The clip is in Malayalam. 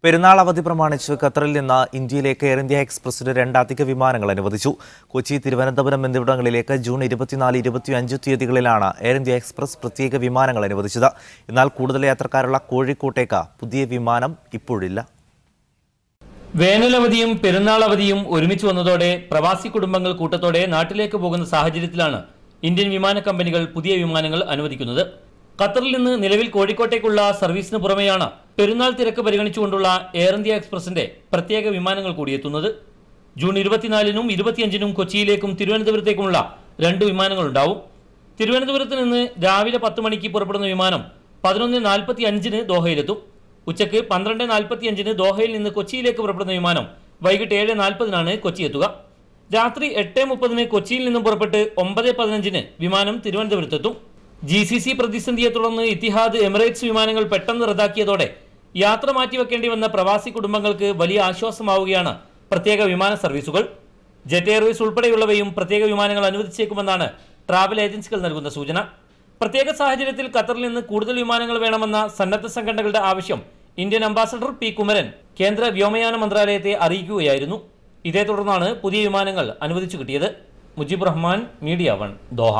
പെരുന്നാൾ അവധി പ്രമാണിച്ച് ഖത്തറിൽ നിന്ന് ഇന്ത്യയിലേക്ക് എയർ ഇന്ത്യ എക്സ്പ്രസിന് 2 അധിക വിമാനങ്ങൾ അനുവദിച്ചു. കൊച്ചി, തിരുവനന്തപുരം എന്നിവിടങ്ങളിലേക്ക് ജൂൺ 24, 25 തീയതികളിലാണ് എയർ ഇന്ത്യ എക്സ്പ്രസ് പ്രത്യേക വിമാനങ്ങൾ അനുവദിച്ചത്. എന്നാൽ കൂടുതൽ യാത്രക്കാരുള്ള കോഴിക്കോട്ടേക്ക് പുതിയ വിമാനം ഇപ്പോഴില്ല. വേനലവധിയും പെരുന്നാൾ അവധിയും ഒരുമിച്ച് വന്നതോടെ പ്രവാസി കുടുംബങ്ങൾ കൂട്ടത്തോടെ നാട്ടിലേക്ക് പോകുന്ന സാഹചര്യത്തിലാണ് ഇന്ത്യൻ വിമാന കമ്പനികൾ പുതിയ വിമാനങ്ങൾ അനുവദിക്കുന്നത്. ഖത്തറിൽ നിന്ന് നിലവിൽ കോഴിക്കോട്ടേക്കുള്ള സർവീസിന് പുറമെയാണ് പെരുന്നാൾ തിരക്ക് പരിഗണിച്ചുകൊണ്ടുള്ള എയർ ഇന്ത്യ എക്സ്പ്രസിന്റെ പ്രത്യേക വിമാനങ്ങൾ കൂടിയെത്തുന്നത്. ജൂൺ 24-നും 25-നും കൊച്ചിയിലേക്കും തിരുവനന്തപുരത്തേക്കുമുള്ള 2 വിമാനങ്ങളുണ്ടാവും. തിരുവനന്തപുരത്ത് നിന്ന് രാവിലെ 10 മണിക്ക് പുറപ്പെടുന്ന വിമാനം 11:45-ന് ദോഹയിലെത്തും. ഉച്ചയ്ക്ക് 12:45-ന് ദോഹയിൽ നിന്ന് കൊച്ചിയിലേക്ക് പുറപ്പെടുന്ന വിമാനം വൈകിട്ട് 7:40-നാണ് കൊച്ചി എത്തുക. രാത്രി 8:30-ന് കൊച്ചിയിൽ നിന്നും പുറപ്പെട്ട് 9:15-ന് വിമാനം തിരുവനന്തപുരത്തെത്തും. GCC പ്രതിസന്ധിയെ തുടർന്ന് ഇത്തിഹാദ്, എമിറേറ്റ്സ് വിമാനങ്ങൾ പെട്ടെന്ന് റദ്ദാക്കിയതോടെ യാത്ര മാറ്റിവെക്കേണ്ടി വന്ന പ്രവാസി കുടുംബങ്ങൾക്ക് വലിയ ആശ്വാസമാവുകയാണ് പ്രത്യേക വിമാന സർവീസുകൾ. ജെറ്റ് എയർവേസ് ഉൾപ്പെടെയുള്ളവയും പ്രത്യേക വിമാനങ്ങൾ അനുവദിച്ചേക്കുമെന്നാണ് ട്രാവൽ ഏജൻസികൾ നൽകുന്ന സൂചന. പ്രത്യേക സാഹചര്യത്തിൽ ഖത്തറിൽ നിന്ന് കൂടുതൽ വിമാനങ്ങൾ വേണമെന്ന സന്നദ്ധ സംഘടനകളുടെ ആവശ്യം ഇന്ത്യൻ അംബാസഡർ പി കുമരൻ കേന്ദ്ര വ്യോമയാന മന്ത്രാലയത്തെ അറിയിക്കുകയായിരുന്നു. ഇതേ തുടർന്നാണ് പുതിയ വിമാനങ്ങൾ അനുവദിച്ചു കിട്ടിയത്. Mujeeb Rahman, media 1, Doha.